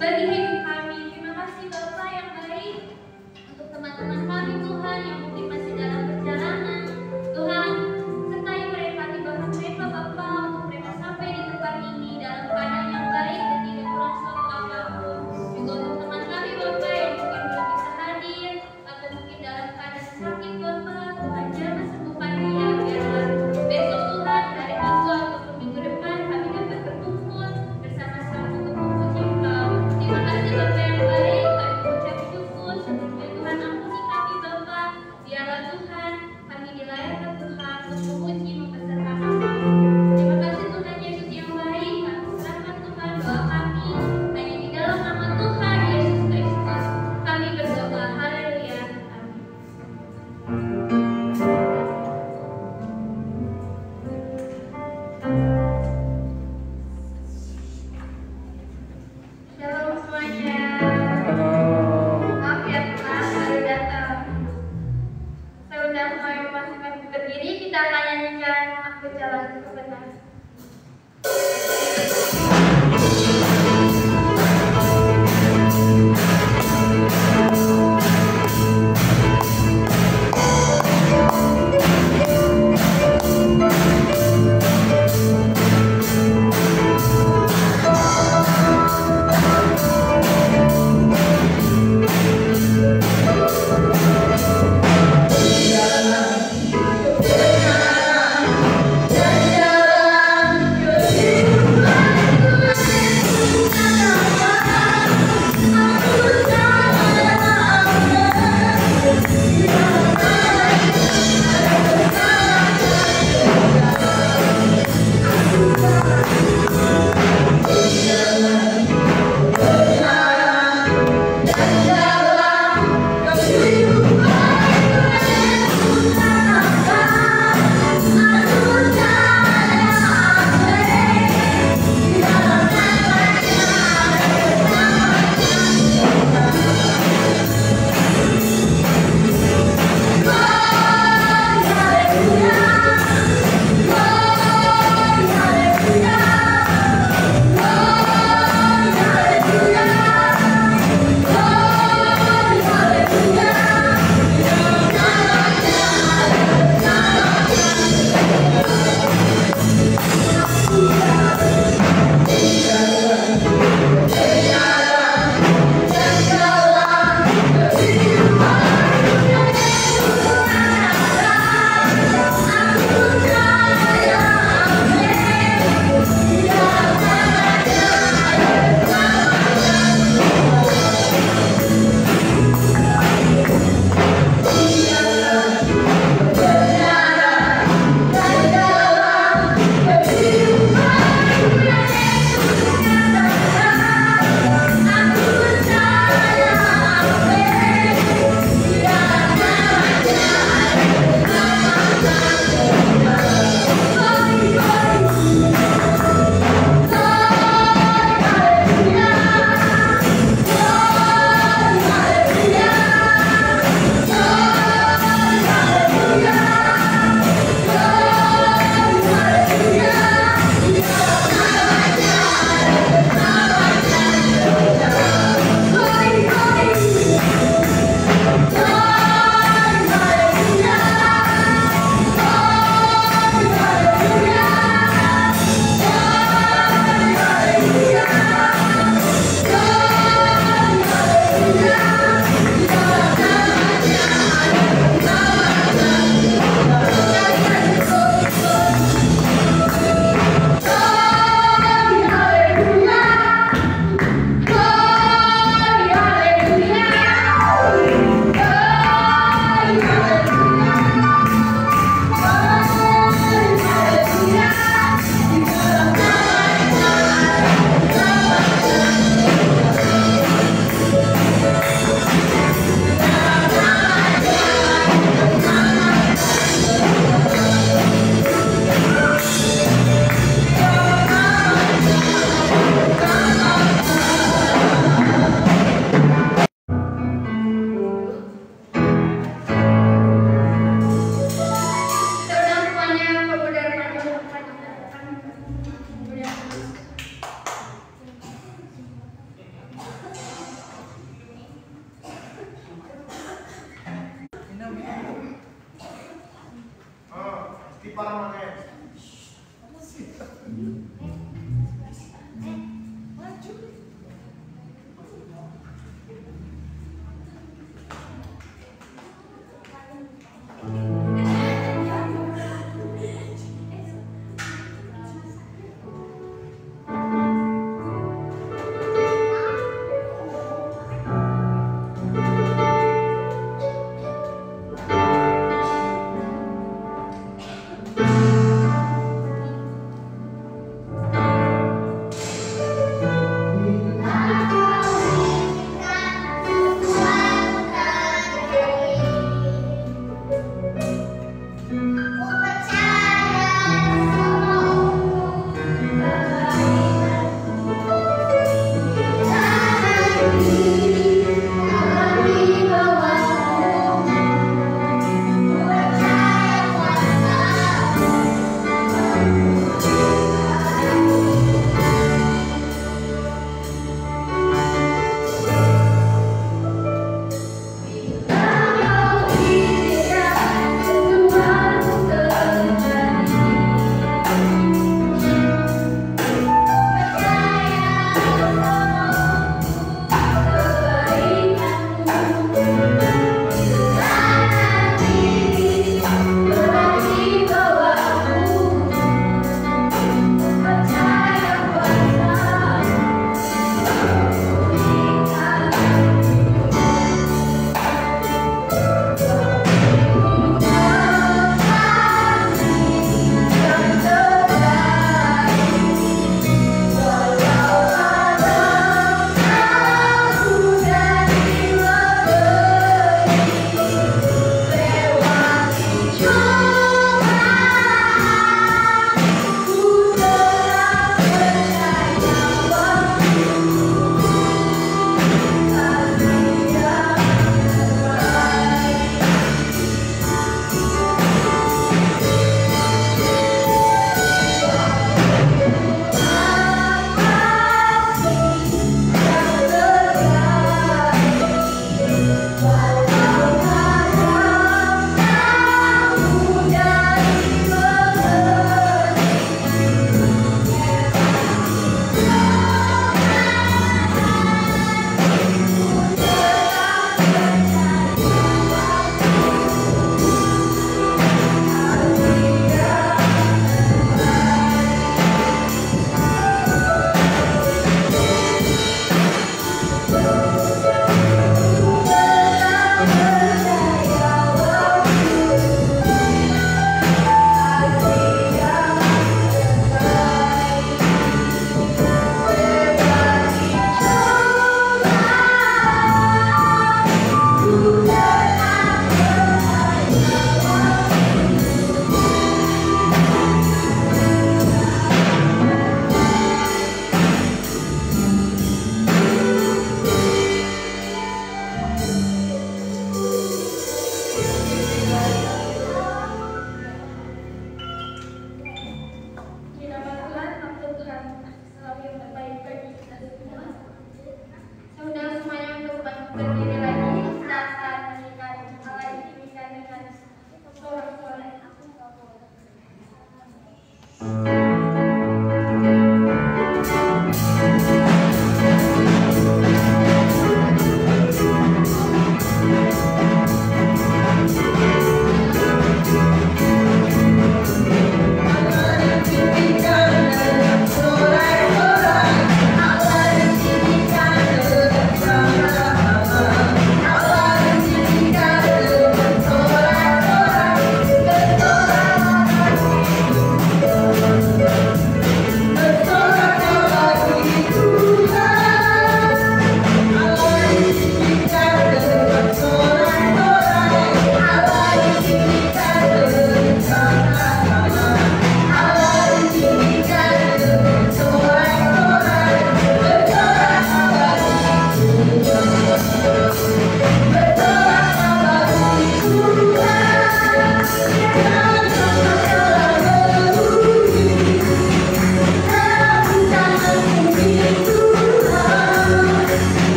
bagi hidup kami. Terima kasih Bapak yang baik untuk teman-teman kami Tuhan yang mungkin masih dalam perjalanan. Tuhan, sertai mereka di bawah mereka Bapak untuk mereka sampai di tempat ini dalam keadaan yang baik dan tidak kurang suatu apapun. Juga untuk teman kami Bapak yang mungkin belum bisa hadir atau mungkin dalam keadaan sakit Bapak, Tuhan jamah sembuhkan dia biarlah besok Tuhan hari Minggu ataupun minggu depan kami dapat berkumpul bersama-sama untuk memuji Engkau. Terima kasih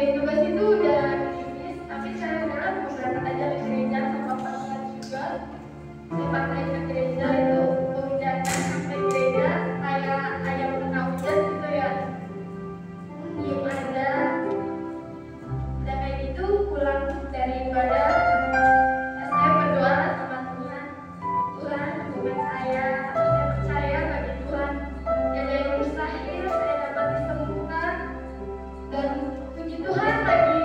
ngerjain tugas itu udah tipis, tapi saya udahlah mau berangkat aja ke gereja sama pasangan juga. Saya paksain ke gereja itu mengerjakan sampai gereja kayak ayam kena hujan gitu ya, diem aja. Dan kayak gitu pulang dari ibadah, saya berdoa sama Tuhan, Tuhan hubungan saya percaya bagi Tuhan, tiada yang mustahil saya dapat disembuhkan. Dan puji Tuhan, pagi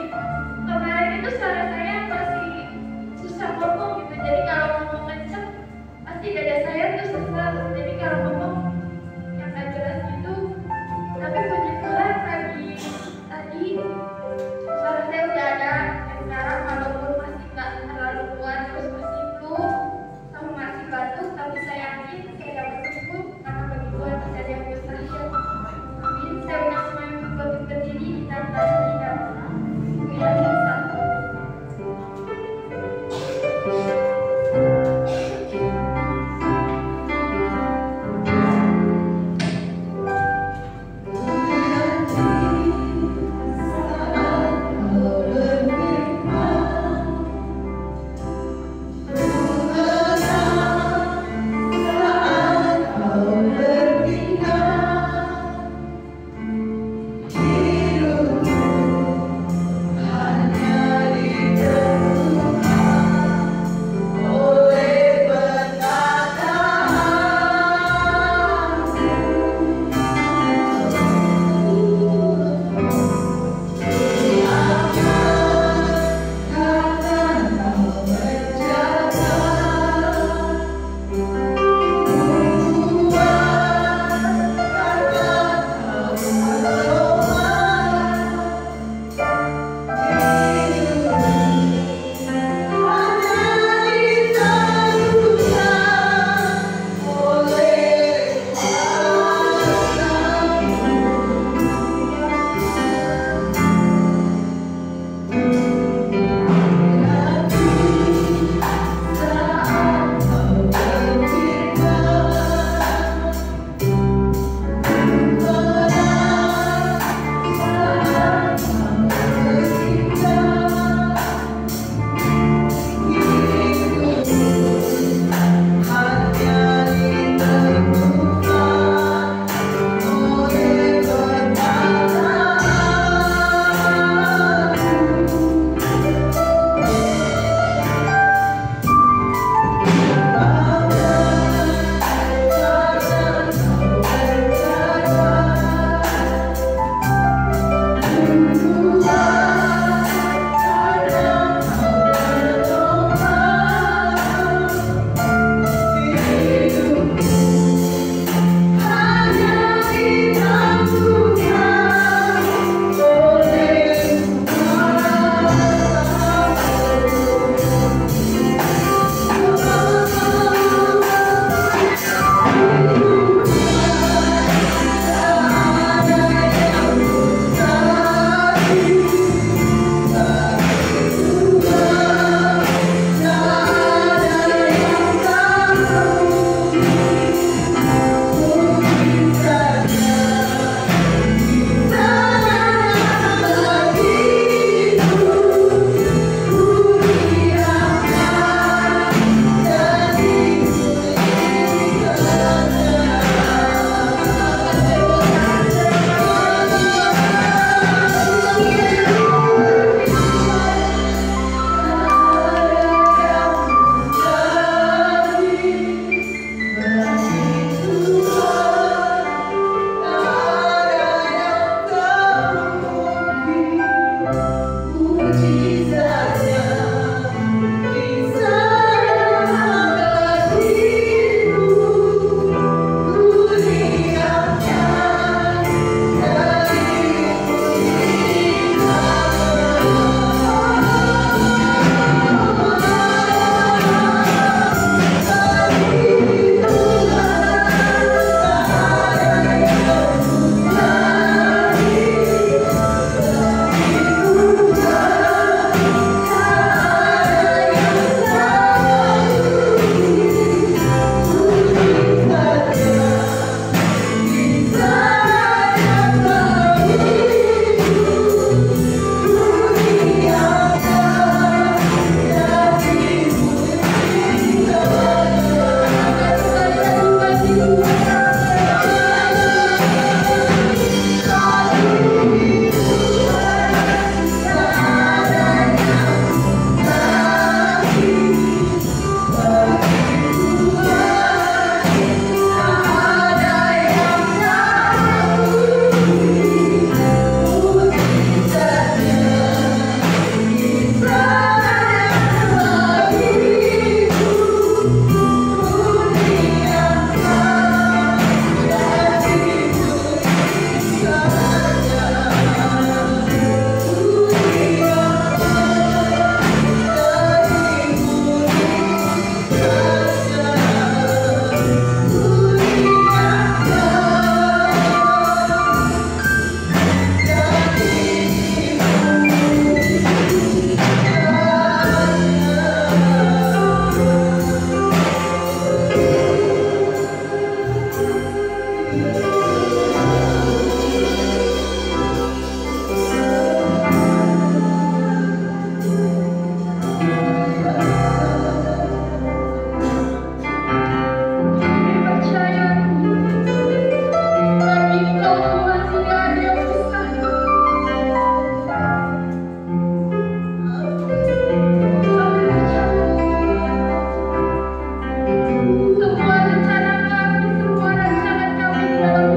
Semua rencana kami, semua rancangan kami dalam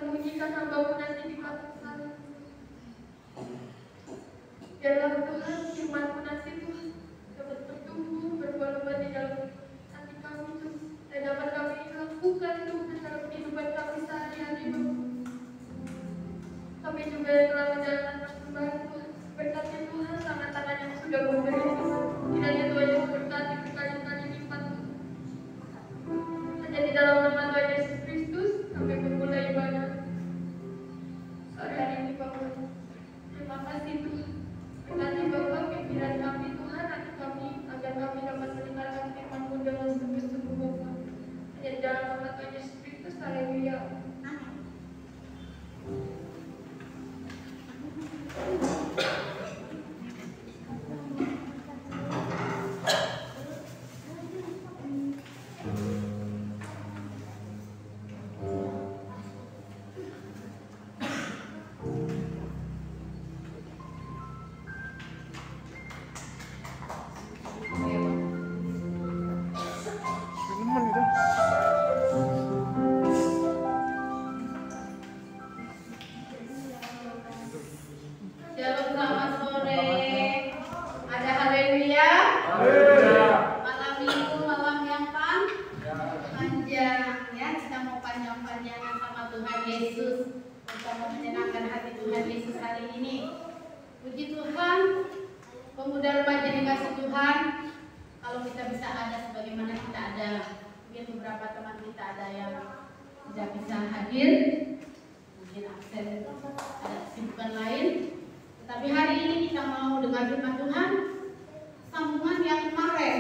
sembunyikan hamba-Mu nanti di belakang sana. Biarlah Tuhan firman-Mu nanti Tuhan dapat bertumbuh, berbuah lebat di dalam hati kami Tuhan, dan dapat kami lakukan Tuhan dalam kehidupan kami sehari-hari Tuhan. Kami juga yang telah menjalankan persembahan Tuhan, berkati Tuhan tangan-tangan yang sudah memberi Tuhan, kiranya Tuhan yang berkati berkali-kali lipat Tuhan. Hanya di dalam nama Tuhan Yesus Kristus kami memulai ibadah sore hari ini Bapak. Terima kasih Tuhan. Berkati Bapak pikiran kami Tuhan, hati kami, agar kami dapat mendengarkan firman-Mu dengan sungguh-sungguh Bapak. Hanya di dalam nama Tuhan Yesus Kristus, haleluya. Shalom, selamat sore. Ada haleluya. Malam minggu, malam yang panjang ya. Kita mau panjang-panjangan sama Tuhan Yesus. Kita mau menyenangkan hati Tuhan Yesus hari ini. Puji Tuhan, pemuda remaja dikasih Tuhan. Kalau kita bisa ada sebagaimana kita ada. Mungkin beberapa teman kita ada yang tidak bisa hadir, mungkin absen, ada kesibukan lain. Tapi hari ini kita mau dengar firman Tuhan, sambungan yang kemarin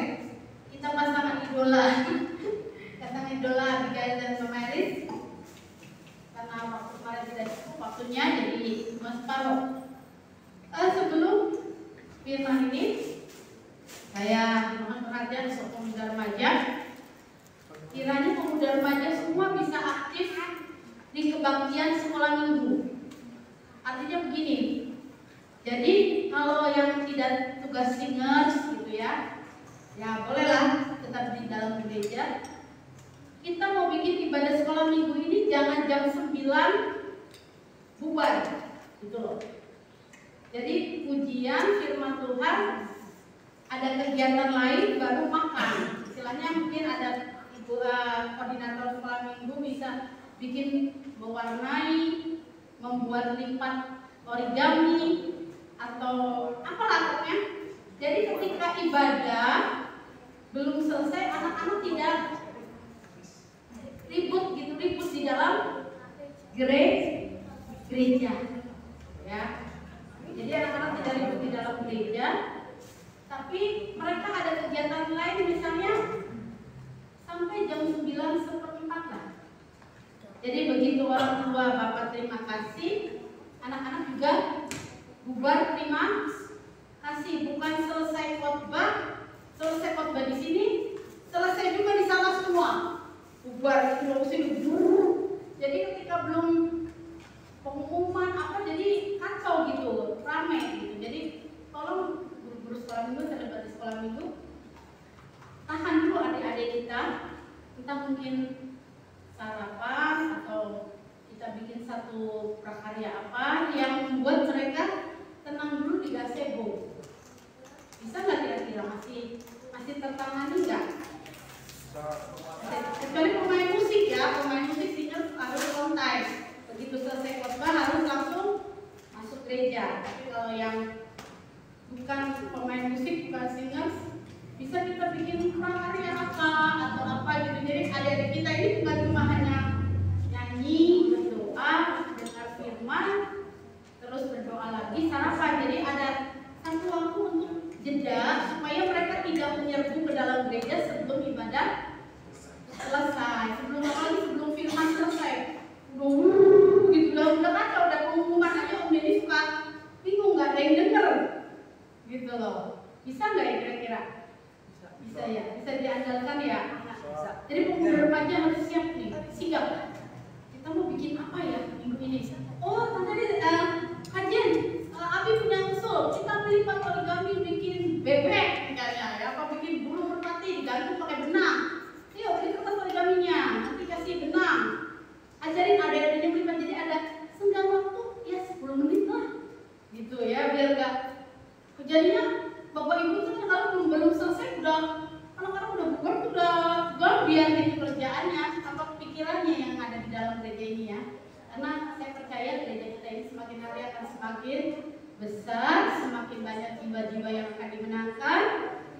kita pasangan idola, pasangan idola Abigail dan Tomaris. Karena waktu kemarin tidak cukup waktunya, jadi cuma separuh. Sebelum firman ini, saya mohon perhatian untuk pemuda remaja. Kiranya pemuda remaja semua bisa aktif di kebaktian sekolah minggu. Artinya begini. Jadi kalau yang tidak tugas singers gitu ya, ya bolehlah tetap di dalam gereja. Kita mau bikin ibadah sekolah minggu ini jangan jam 9 bubar, gitu loh. Jadi pujian firman Tuhan, ada kegiatan lain baru makan. Istilahnya mungkin ada ibu koordinator sekolah minggu bisa bikin mewarnai, membuat lipat origami, atau apalah pokoknya. Jadi ketika ibadah belum selesai, anak-anak tidak ribut di dalam gereja ya. Jadi anak-anak tidak ribut di dalam gereja, tapi mereka ada kegiatan lain, misalnya sampai jam 9:15 lah. Jadi begitu orang tua Bapak terima kasih, anak-anak juga bubar terima kasih. Bukan selesai khotbah di sini, selesai juga di sana semua. Bubar di sini. Jadi ketika belum pengumuman apa, jadi kacau gitu, ramai gitu. Jadi tolong guru-guru sekolah minggu, terlibat di sekolah minggu, tahan dulu adik-adik kita mungkin sarapan atau kita bikin satu prakarya apa yang membuat mereka tenang dulu di gazebo. Bisa nggak kira-kira masih tertangani nggak? Kecuali pemain musik ya, pemain musik singers harus on time. Begitu selesai khotbah harus langsung masuk gereja. Tapi kalau yang bukan pemain musik, bukan singers, bisa kita bikin prakarya apa atau apa gitu. Jadi adik-adik kita ini bukan cuma hanya nyanyi, berdoa, dengar firman, terus berdoa lagi, sarapan. Jadi ada satu waktu untuk jeda supaya mereka tidak menyerbu ke dalam gereja sebelum ibadah selesai, sebelum firman selesai. Gitu lah, udah kacau, udah pengumuman aja Om Deddy suka bingung, nggak ada yang denger gitu loh. Bisa nggak ya kira-kira? Bisa ya, bisa diandalkan ya. Bisa. Jadi pemuda remaja harus siap nih, sigap semakin hari akan semakin besar, semakin banyak jiwa-jiwa yang akan dimenangkan,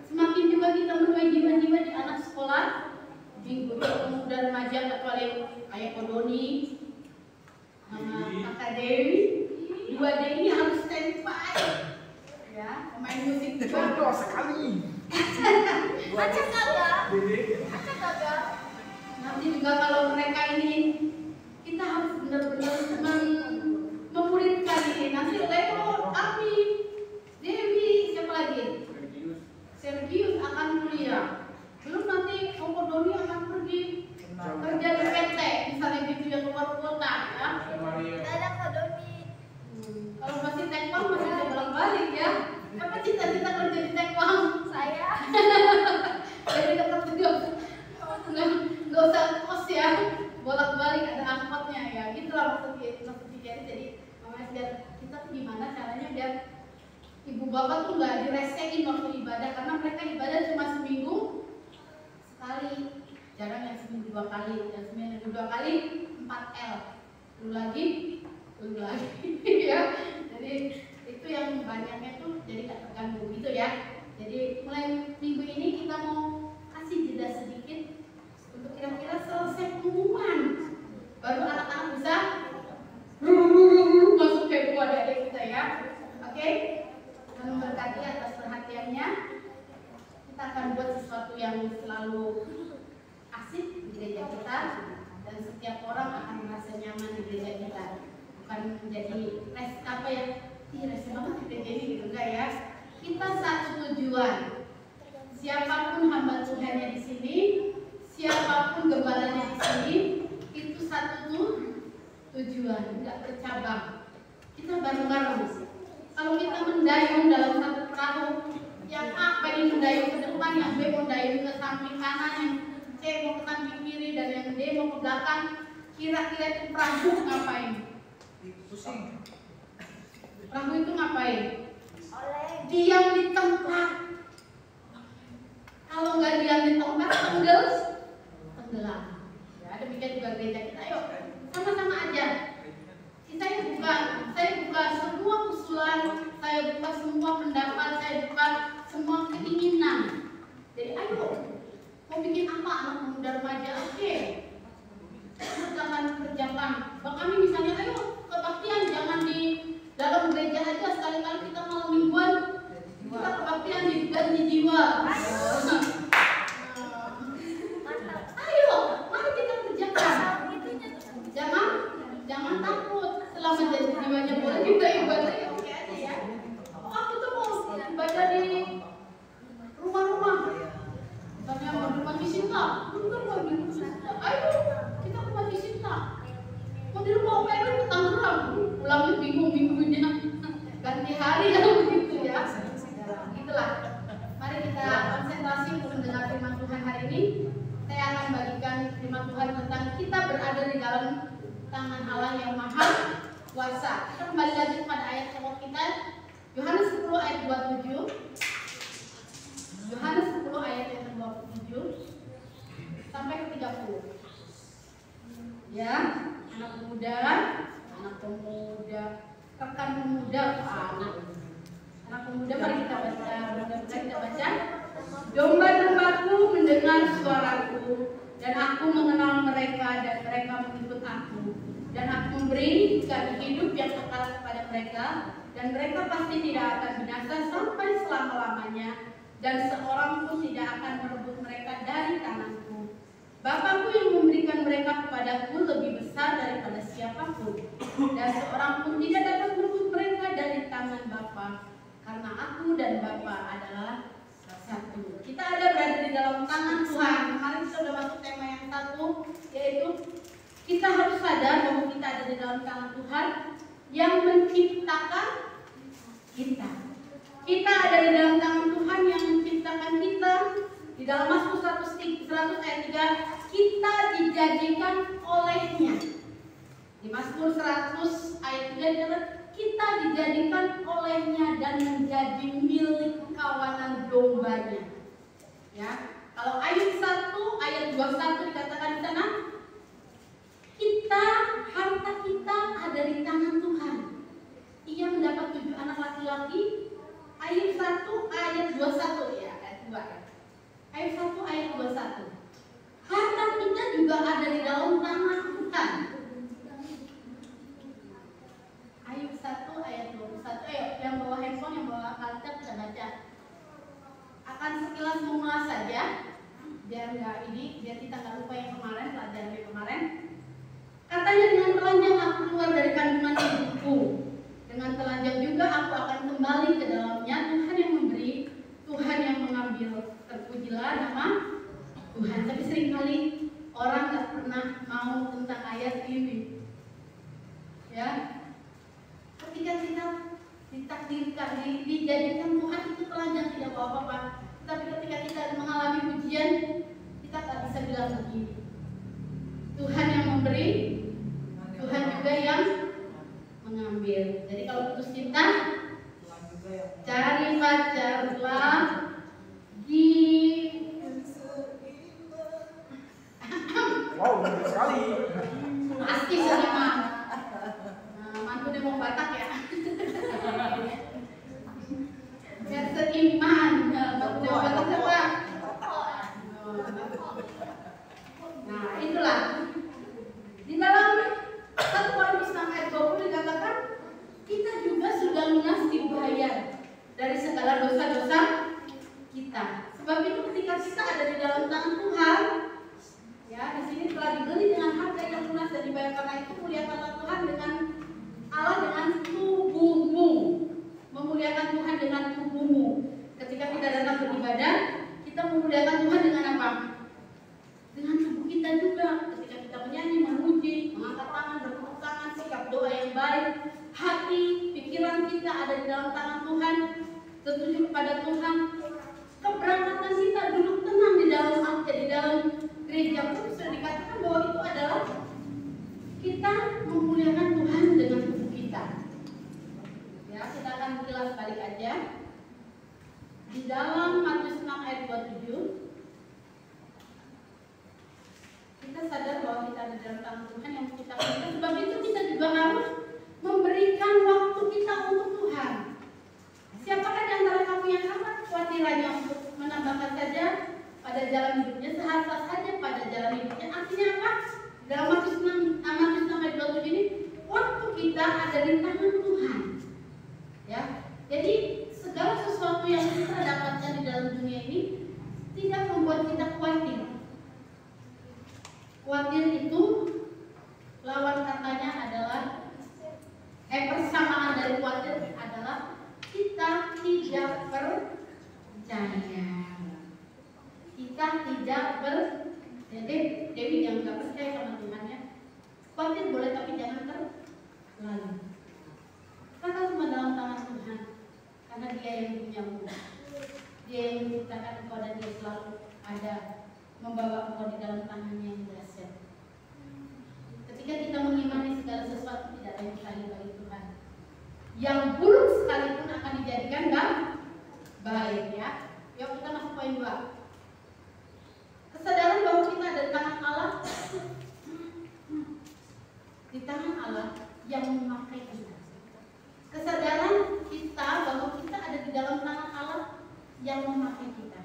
semakin juga kita menuai jiwa-jiwa di anak sekolah, di guru pemuda remaja kecuali Ayah Kodoni, Mama Kakak Dewi, 2D ini harus standby, ya, pemain musik Contoh sekali. Acak kagak. Nanti juga kalau mereka ini kita harus benar-benar memuridkan ini. Nanti Leo, Armi, Dewi, siapa lagi? Sergius akan kuliah. Belum nanti Koko Doni akan pergi kerja di PT, misalnya gitu yang keluar kota, ya. Dadah Kak Doni. Kalau masih Tekwang masih bisa bolak-balik ya. Apa cita-cita kerja di Tekwang? Saya. Jadi dekat juga. Nggak usah kos ya, bolak-balik ada angkotnya ya. Gitulah maksudnya jadi namanya biar kita tuh gimana caranya biar ibu bapak tuh nggak diresein waktu ibadah, karena mereka ibadah cuma seminggu sekali, jarang yang seminggu 2 kali, dan seminggu 2 kali 4L, lu lagi ya. Jadi itu yang banyaknya tuh jadi nggak terganggu gitu ya. Jadi mulai minggu ini kita mau kasih jeda sedikit untuk kira-kira selesai pengumuman, baru anak-anak bisa masuk ke adik kita ya. Oke? Dan memberkati atas perhatiannya. Kita akan buat sesuatu yang selalu asik di gereja kita, dan setiap orang akan merasa nyaman di gereja kita. Bukan menjadi rese banget di gereja ini gitu, enggak ya. Kita satu tujuan. Siapapun hamba Tuhannya di sini, siapapun gembalanya di sini, itu satu tujuan, enggak bercabang. Kita bareng-bareng. Kalau kita mendayung dalam satu perahu, yang A pengen mendayung ke depan, yang B mau mendayung ke samping kanan, yang C mau ke samping kiri, dan yang D mau ke belakang, kira-kira itu perahu ngapain? Pusing. Perahu itu ngapain? Oleh. Diam di tempat. Kalau nggak diam di tempat, tenggelam. Ya, demikian juga gereja kita. Ayo, sama-sama aja. Saya buka semua usulan, saya buka semua pendapat, saya buka semua keinginan. Jadi ayo, mau bikin apa anak muda remaja? Oke. Jangan kerjakan. Bang kami misalnya, ayo kebaktian, jangan di dalam gereja aja, sekali-kali kita malam mingguan kita kebaktian di ganti jiwa. Ayo, mari kita kerjakan. Jangan takut. Selama jadi jiwanya boleh juga ibadah, ya oke aja ya. Oh, aku tuh mau ibadah di rumah-rumah. Misalnya mau di rumah Sinta, bener mau di rumah Sinta. Ayo, kita ke rumah Sinta. Mau di rumah OPR ke Tangerang, pulangnya bingung minggunya. Ganti hari ya begitu ya. Itulah. Mari kita konsentrasi untuk mendengar firman Tuhan hari ini. Saya akan bagikan firman Tuhan tentang kita berada di dalam tangan Allah yang maha kuasa. Kita kembali lagi kepada ayat pokok kita, Yohanes 10 ayat 27. Yohanes 10 ayat yang ke-27 sampai ke 30. Ya, anak pemuda, rekan pemuda, anak pemuda, mari kita baca. Domba-dombaku mendengar suaraku, dan aku mengenal mereka, dan mereka mengikut aku. Dan aku memberikan hidup yang kekal kepada mereka, dan mereka pasti tidak akan binasa sampai selama-lamanya, dan seorang pun tidak akan merebut mereka dari tanganku. Bapakku yang memberikan mereka kepadaku lebih besar daripada siapapun, dan seorang pun tidak dapat merebut mereka dari tangan Bapa, karena aku dan Bapa adalah satu. Kita ada berada di dalam tangan Tuhan. Kemarin kita sudah masuk tema yang satu, yaitu kita harus sadar bahwa kita ada di dalam tangan Tuhan yang menciptakan kita. Kita ada di dalam tangan Tuhan yang menciptakan kita. Di dalam Mazmur 100 ayat 3, kita dijadikan olehnya. Di Mazmur 100 ayat 3, kita dijadikan olehnya dan menjadi milik kawanan dombanya. Ya, kalau Ayub 1 ayat 21 dikatakan di sana, harta kita ada di tangan Tuhan. 21 ya, ayat 2 ya. Ayat 1 ayat 21. Harta kita juga ada di dalam tangan Tuhan. Ayat 1 ayat 21. Ayo, yang bawa handphone, yang bawa Alkitab kita baca. Akan sekilas mengulas saja, biar kita nggak lupa yang kemarin, pelajaran yang kemarin. Katanya, dengan telanjang aku keluar dari kandungan ibuku, dengan telanjang juga aku akan kembali ke dalamnya. Tuhan yang memberi, Tuhan yang mengambil. Terpujilah nama Tuhan. Tapi seringkali orang nggak pernah mau tentang ayat ini. Ya, ketika kita ditakdirkan, dijadikan Tuhan itu telanjang tidak apa-apa. Tapi ketika kita mengalami ujian, kita nggak bisa bilang begini. Tuhan yang memberi, Tuhan juga yang mengambil. Jadi kalau putus cinta, cari pacarlah di Wow, benar sekali. pasti seniman. Mantu dia mau Batak ya. Biar seiman. Mantu dia mau Batak siapa? Nah, itulah. Di dalam 1 Korintus 6 ayat 20 dikatakan kita juga sudah lunas dibayar dari segala dosa-dosa kita. Sebab itu ketika kita ada di dalam tangan Tuhan, ya di sini telah dibeli dengan harga yang lunas dan dibayar. Karena itu muliakanlah Tuhan dengan Allah dengan tubuhmu, memuliakan Tuhan dengan tubuhmu. Ketika kita datang beribadah, kita memuliakan Tuhan dengan apa? Dengan tubuh kita juga. Ketika kita menyanyi, memuji, mengangkat tangan, bertepuk tangan, sikap doa yang baik, hati, pikiran kita ada di dalam tangan Tuhan, tertuju kepada Tuhan. Keberangkatan kita duduk tenang di dalam gereja pun sudah dikatakan bahwa itu adalah kita memuliakan Tuhan dengan tubuh kita. Ya, kita akan kilas balik aja. Di dalam Matius 6 ayat 27, kita sadar bahwa kita ada dalam tangan Tuhan yang menciptakan kita. Sebab itu kita juga harus memberikan waktu kita untuk Tuhan. Siapakah di antara kamu yang amat khawatirannya untuk menambahkan saja pada jalan hidupnya, seharta saja pada jalan hidupnya? Artinya apa? Dalam Matius 6 ayat 27 ini, waktu kita ada di tangan Tuhan. Ya, jadi segala sesuatu yang kita dapatkan di dalam dunia ini tidak membuat kita khawatir. Khawatir itu lawan katanya adalah persamaan dari khawatir adalah kita tidak percaya. Kita tidak Dewi yang nggak percaya sama Tuhan ya. Khawatir boleh tapi jangan terlalu. Karena semua dalam tangan Tuhan. Karena Dia yang punya-mu. Dia yang menciptakan engkau dan Dia selalu ada membawa engkau di dalam tangannya yang dahsyat. Ketika kita mengimani segala sesuatu, tidak ada yang mustahil bagi Tuhan. Yang buruk sekalipun akan dijadikan baik ya. Yuk kita masuk poin 2. Kesadaran bahwa kita ada di tangan Allah, di tangan Allah yang memakai kita. Kesadaran kita bahwa kita ada di dalam tangan Allah yang memakai kita.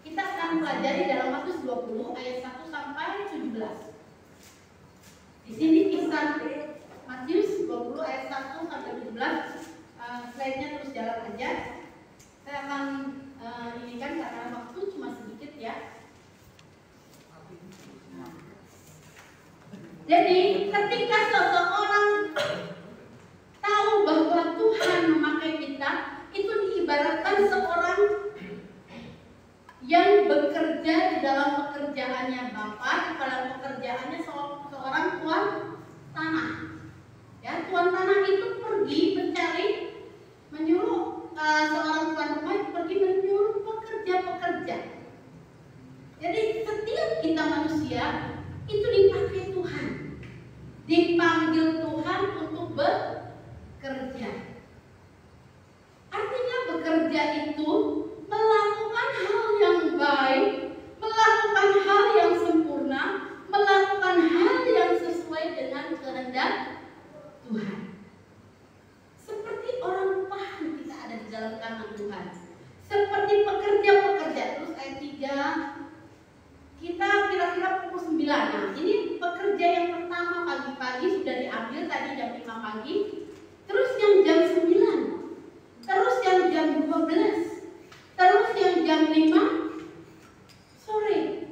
Kita akan pelajari dalam Matius 20 ayat 1 sampai 17. Di sini kisah Matius 20 ayat 1 sampai 17. Slide-nya terus jalan aja. Saya akan ini kan karena waktu cuma sedikit ya. Jadi ketika seseorang tahu bahwa Tuhan memakai kita, itu diibaratkan seorang yang bekerja di dalam pekerjaannya Bapak, di dalam pekerjaannya seorang tuan tanah. Ya, tuan tanah itu pergi mencari, menyuruh seorang tuan rumah pergi menyuruh pekerja-pekerja. Jadi setiap kita manusia itu dipakai Tuhan, dipanggil Tuhan untuk bekerja. Artinya bekerja itu melakukan hal yang baik, melakukan hal yang sempurna, melakukan hal yang sesuai dengan kehendak Tuhan. Seperti orang paham kita ada di dalam tangan Tuhan. Seperti pagi, terus yang jam 9, terus yang jam 12, terus yang jam 5 sore.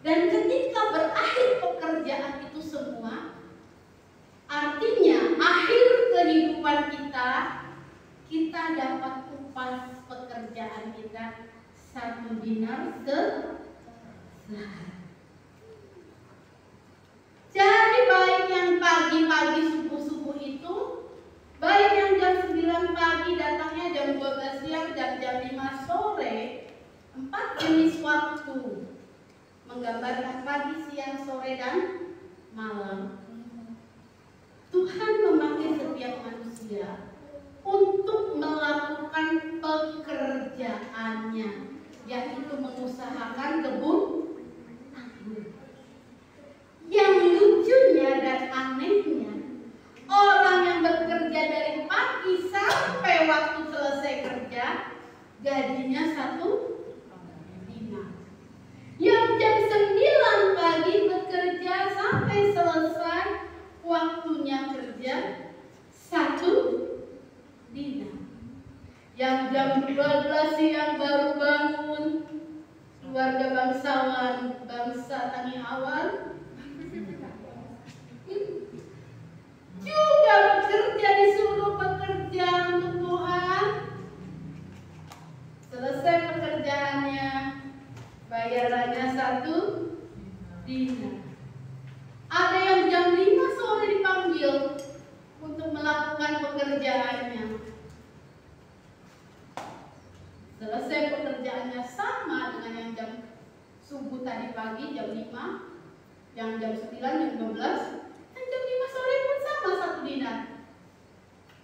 Dan ketika berakhir pekerjaan itu semua, artinya akhir kehidupan kita dapat upah pekerjaan kita 1 dinar sehari. Jadi baik yang pagi-pagi subuh-subuh itu, baik yang jam 9 pagi datangnya jam 12 siang dan jam 5 sore, 4 jenis waktu menggambarkan pagi, siang, sore, dan malam. Tuhan memakai setiap manusia untuk melakukan pekerjaannya, yaitu mengusahakan kebun anggur. Yang lucunya dan anehnya, orang yang bekerja dari pagi sampai waktu selesai kerja, gajinya 1 dinar. Yang jam 9 pagi bekerja sampai selesai waktunya kerja 1 dinar. Yang jam 12 siang baru bangun, keluarga bangsawan, bangsa tani awal, juga bekerja, disuruh bekerja untuk Tuhan. Selesai pekerjaannya, bayarannya 1 dinar. Ada yang jam 5 sore dipanggil untuk melakukan pekerjaannya. Selesai pekerjaannya sama dengan yang jam subuh tadi pagi jam 5, yang jam 9, jam 12, dan jam 5 sore pun sama 1 dinar.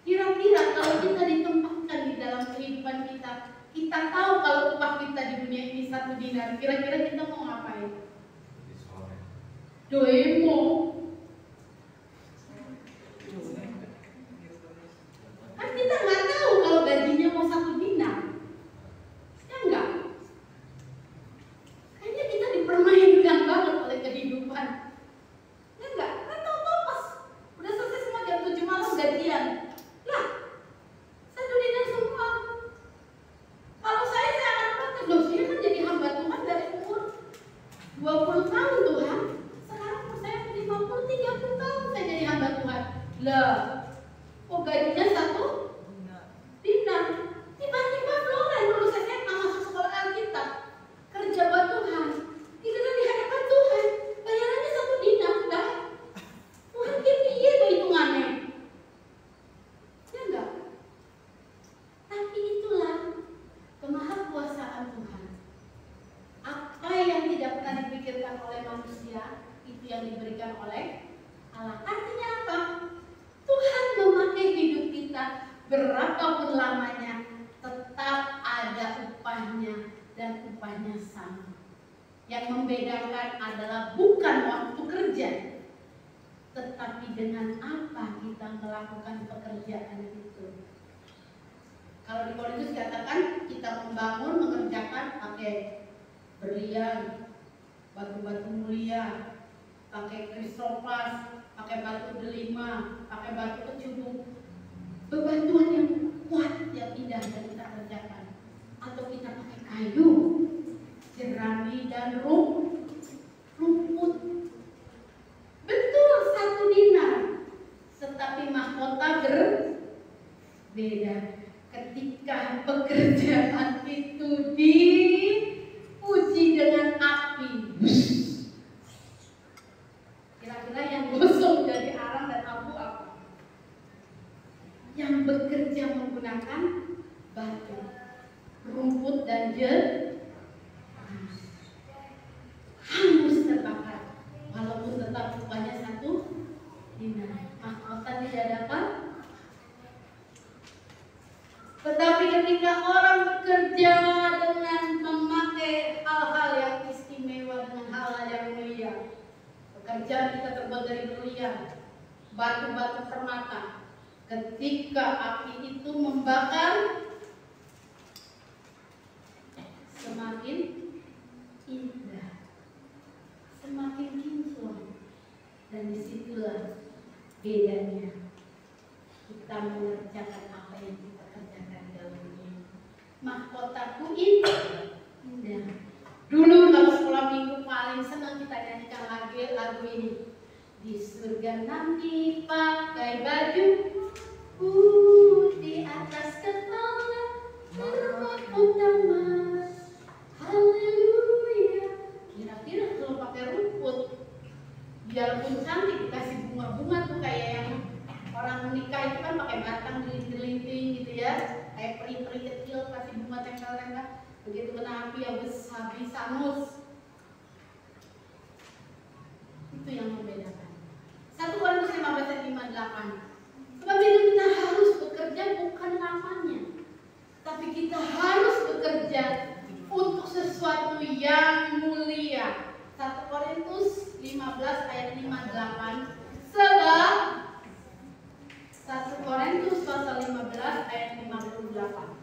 Kira-kira kalau kita ditempatkan di dalam kehidupan kita tahu kalau upah kita di dunia ini 1 dinar, kira-kira kita mau ngapain? Demo. Kan kita nggak tahu kalau gajinya mau 1 dinar. Ya enggak? Kayaknya kita dipermainkan banget oleh kehidupan. Ya enggak? Kan tahu-tahu pas udah selesai semua jam 7 malam gajian. Lah, 1 dinar semua. Kalau saya akan protes, loh saya kan jadi hamba Tuhan dari umur 20 tahun Tuhan. Sekarang umur saya 50, 30 tahun saya jadi hamba Tuhan. Lah, kok gajinya 1 dinar? Tiba-tiba Flora lulus SMA masuk sekolah Alkitab, kerja buat Tuhan, tidak di hadapan Tuhan, bayarannya 1 dinar. Dah, Tuhan piye tuh hitungannya? Ya enggak? Tapi itulah kemahakuasaan Tuhan. Apa yang tidak pernah dipikirkan oleh manusia, itu yang diberikan oleh Allah. Artinya apa? Tuhan memakai hidup kita berapapun lamanya, tetap ada upahnya dan upahnya sama. Yang membedakan adalah bukan waktu kerja, tetapi dengan apa kita melakukan pekerjaan itu. Kalau di Korintus dikatakan kita membangun, mengerjakan pakai berlian, batu-batu mulia, pakai krisopas, pakai batu delima, pakai batu kecubung, bebatuan yang kuat, yang indah yang kita kerjakan. Atau kita pakai kayu, jerami dan rumput. Betul 1 dinar, tetapi mahkota berbeda. Ketika pekerjaan itu dipuji dengan api, kira-kira yang gosong jadi arang dan abu apa? Yang bekerja menggunakan batu, rumput dan hangus terbakar, walaupun tetap upahnya 1 dinar. Mahkota tidak dapat. Tetapi ketika orang bekerja dengan memakai hal-hal yang istimewa, dengan hal-hal yang mulia, pekerjaan kita terbuat dari berlian, batu-batu permata. Ketika api itu membakar, semakin indah, semakin kinclong, dan disitulah bedanya. kita mengerjakan apa yang kita kerjakan dalam ini. Mahkotaku indah. Dulu kalau sekolah minggu paling senang kita nyanyikan lagu ini. Di surga nanti pakai baju putih atas kepala bermahkota emas. Haleluya. Kira-kira kalau pakai rumput, biarpun cantik dikasih bunga-bunga tuh kayak yang orang menikah itu kan pakai batang dilinting-linting gitu ya, kayak peri-peri kecil kasih bunga tempel-tempel. Begitu kena api habis angus. Itu yang membedakan. 1 Korintus 15 ayat 58. Sebab itu kita harus bekerja bukan namanya, tapi kita harus bekerja untuk sesuatu yang mulia. 1 Korintus 15 ayat 58. Sebab 1 Korintus pasal 15 ayat 58.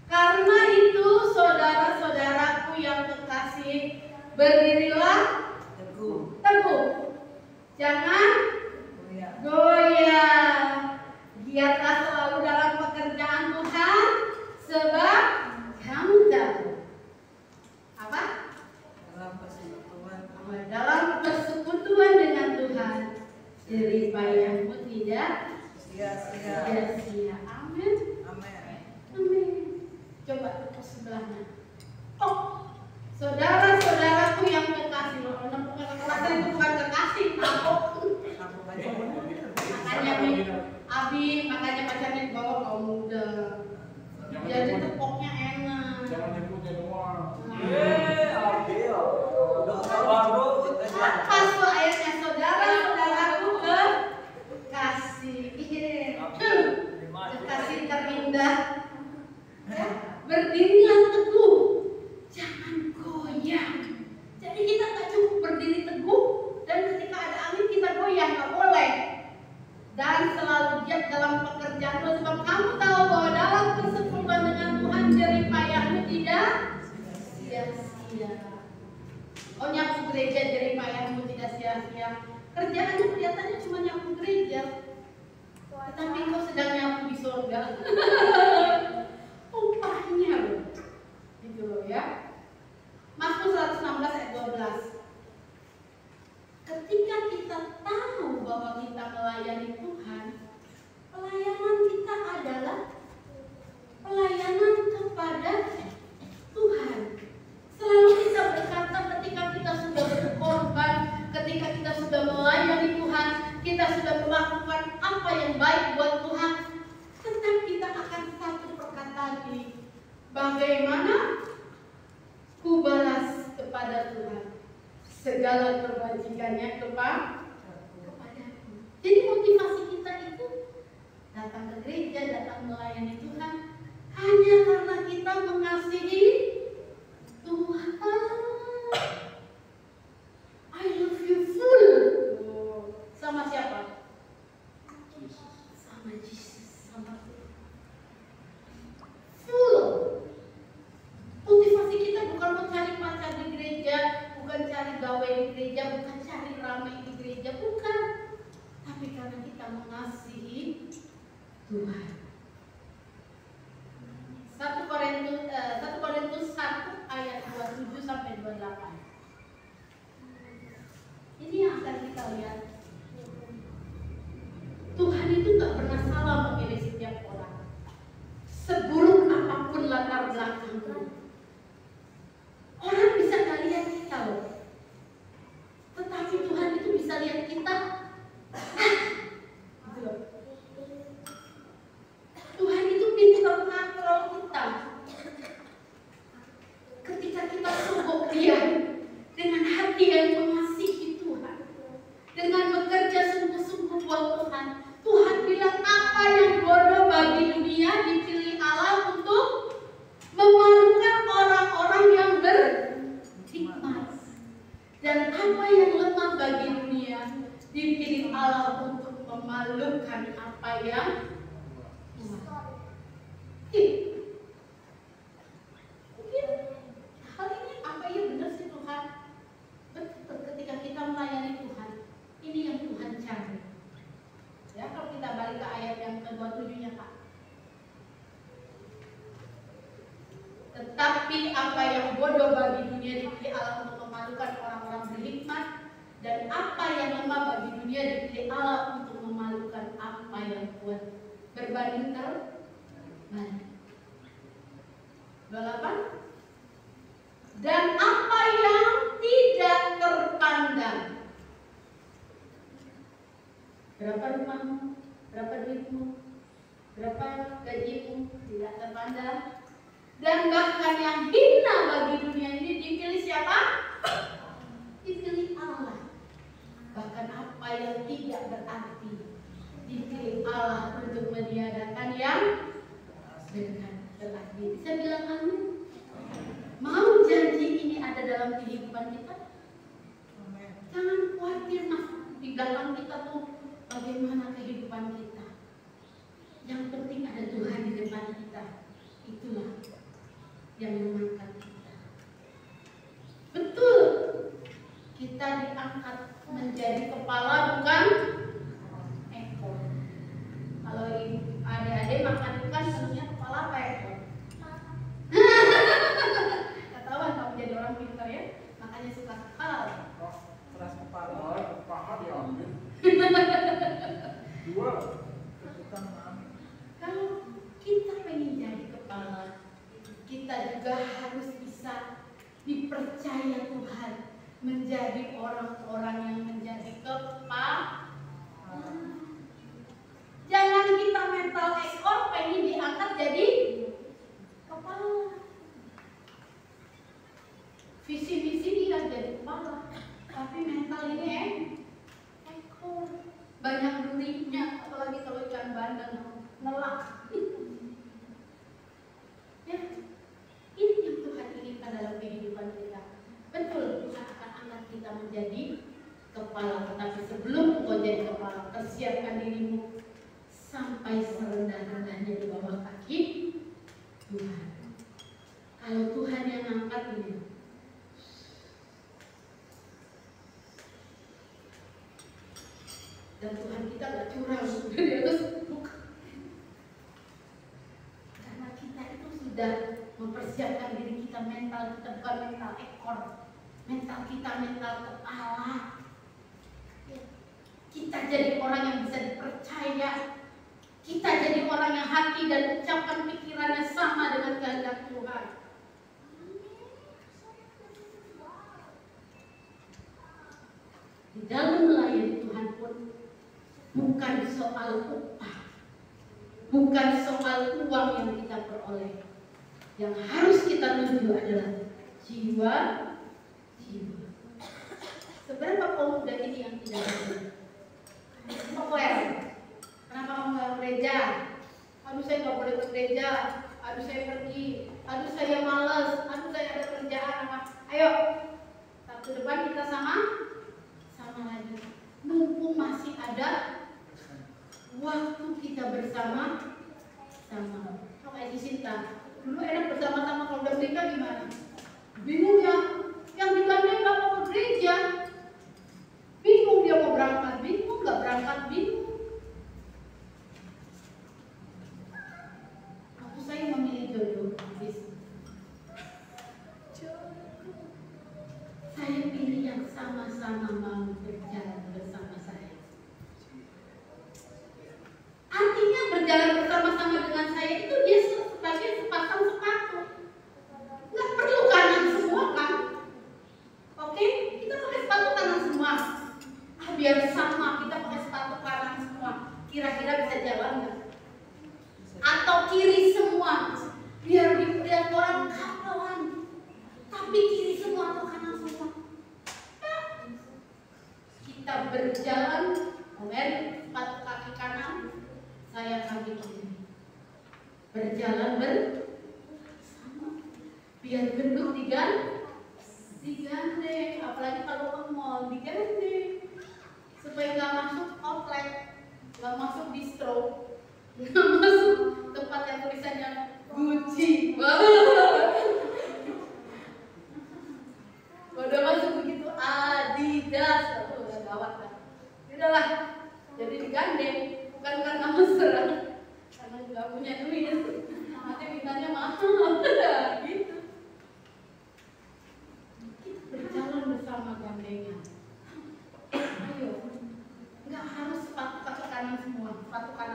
Karena itu saudara-saudaraku yang kekasih, berdirilah teguh. Jangan goyah. Giatlah selalu dalam pekerjaan Tuhan, sebab kamu tahu apa? Dalam persekutuan dengan Tuhan, jerih payahmu tidak sia-sia. Amin. Amin. Coba tepuk sebelahnya. Oh, saudara-saudaraku yang kekasih, kalau itu bukan kekasih, makanya Abi, makanya pacarnya bawa kaum muda. Jadi tepoknya enak. Jangan nyebutnya doang. Apa tuh ayatnya? Saudara-saudaraku kekasih, kekasih terindah. Berdirilah teguh, jangan goyah. Jadi kita tak cukup berdiri teguh dan ketika ada angin kita goyah, nggak boleh. Dan selalu giat dalam pekerjaan Tuhan, sebab kamu tahu bahwa dalam persekutuan dengan Tuhan jerih payahmu tidak sia-sia. Oh, nyapu gereja jerih payahmu tidak sia-sia. Kerjaannya kelihatannya cuma nyapu gereja, tetapi kau sedang nyapu di surga. Upahnya loh, gitu loh ya. Mazmur 116 ayat 12. Ketika kita tahu bahwa kita melayani Tuhan, pelayanan kita adalah pelayanan kepada Tuhan. Selalu kita berkata ketika kita sudah berkorban, ketika kita sudah melayani Tuhan, kita sudah melakukan apa yang baik buat Tuhan, tetap kita akan satu perkataan ini: bagaimana ku balas kepada Tuhan segala kebajikannya kepadaku. Jadi motivasi kita itu datang ke gereja, datang melayani Tuhan hanya karena kita mengasihi Tuhan. I love you full. Sama siapa? Sama Jesus, sama Tuhan. Full. Motivasi kita bukan mencari pacar di gereja, bukan cari gawe di gereja, bukan cari ramai di gereja, bukan. Tapi karena kita mengasihi Tuhan. 1 Korintus 1 ayat 27 sampai 28. Ini yang akan kita lihat. Tuhan itu tak pernah salah memilih setiap orang. Seburuk apapun latar belakangnya. Orang bisa gak lihat kita loh, tetapi Tuhan itu bisa lihat kita. Tuhan itu pintar kontrol kita. Ketika kita sungguh Dia dengan hati yang mengasihi Tuhan, dengan bekerja sungguh-sungguh buat Tuhan, Tuhan bilang apa yang bodoh bagi dunia dipilih Allah untuk memalukan orang-orang yang berhikmat, dan apa yang lemah bagi dunia dipilih Allah untuk memalukan apa yang kuat. Mungkin hal ini apa ya benar sih Tuhan? Betul, ketika kita melayani Tuhan, ini yang Tuhan cari. Ya, kalau kita balik ke ayat yang kedua Pak. Tetapi apa yang bodoh bagi dunia dipilih Allah untuk memalukan orang-orang berhikmat, dan apa yang lemah bagi dunia dipilih Allah untuk memalukan apa yang kuat. Berbanding terbalik. 28. Dan apa yang tidak terpandang. Berapa rumahmu? Berapa duitmu? Berapa gajimu? Tidak terpandang. Dan bahkan yang hina bagi dunia ini dipilih siapa? Dipilih Allah. Bahkan apa yang tidak berarti dipilih Allah untuk meniadakan yang benar. Bisa bilang amin? Mau janji ini ada dalam kehidupan kita? Jangan khawatir mas, di dalam kita tuh bagaimana kehidupan kita. Yang penting ada Tuhan di depan kita. Itulah yang mengangkat kita. Betul, kita diangkat menjadi kepala bukan ekor. Kalau adik-adik makan ikan sebenarnya kepala apa ekor? Ketahuan kamu jadi orang pintar ya, makanya suka kepala. Keras kepala, paha diambil. Dua, bukan amin. Kalau kita pengen jadi kepala, kita juga harus bisa dipercaya Tuhan menjadi orang-orang yang menjadi kepala. Jangan kita mental ekor pengen diangkat jadi kepala. Visi misi dia jadi kepala, tapi mental ini ekor. Banyak durinya, apalagi kalau ikan bandeng nelak. Ya, ini yang Tuhan inginkan dalam kehidupan kita. Betul, Tuhan akan angkat kita menjadi kepala. Tetapi sebelum engkau jadi kepala, persiapkan dirimu sampai serendah-rendahnya di bawah kaki Tuhan. Kalau Tuhan yang angkat ini, dan Tuhan kita gak curang di atas bukan. Karena kita itu sudah mempersiapkan diri kita, mental kita bukan mental ekor, mental kita mental kepala. Kita jadi orang yang bisa dipercaya. Kita jadi orang yang hati dan ucapan pikirannya sama dengan kehendak Tuhan. Di dalam melayani Tuhan pun bukan soal upah, bukan soal uang yang kita peroleh. Yang harus kita tuju adalah jiwa. Seberapa kaum muda ini yang tidak ada? Populer. Kenapa kamu nggak ke gereja? Aduh saya nggak boleh ke gereja. Aduh saya pergi. Aduh saya malas. Aduh saya ada kerjaan. Ayo, Sabtu depan kita sama lagi. Mumpung masih ada waktu kita bersama. Kalau kayak di Sinta, dulu enak bersama-sama, kalau udah menikah gimana? Bingung ya. Yang digandeng nggak mau ke gereja. Bingung dia mau berangkat, bingung nggak berangkat, bingung. Waktu saya memilih jodoh, saya pilih yang sama-sama mau berjalan bersama saya. Artinya berjalan bersama-sama dengan saya itu dia sebagai sepasang sepatu. Nggak perlu kanan semua kan? Oke, kita pakai sepatu kanan semua. Biar sama, kita pakai sepatu kanan semua. Kira-kira bisa jalan nggak? Atau kiri semua, biar dilihat orang kawan. Tapi kiri semua atau kanan semua? Ya. Kita berjalan, sepatu kaki kanan, saya kaki kiri. Berjalan bersama, biar gendut digandeng, apalagi kalau ke mall digandeng, supaya nggak masuk outlet, nggak masuk distro, nggak masuk tempat yang tulisannya Gucci. Udah masuk begitu Adidas, udah gawat kan? Udahlah, jadi digandeng, bukan karena mesra, karena juga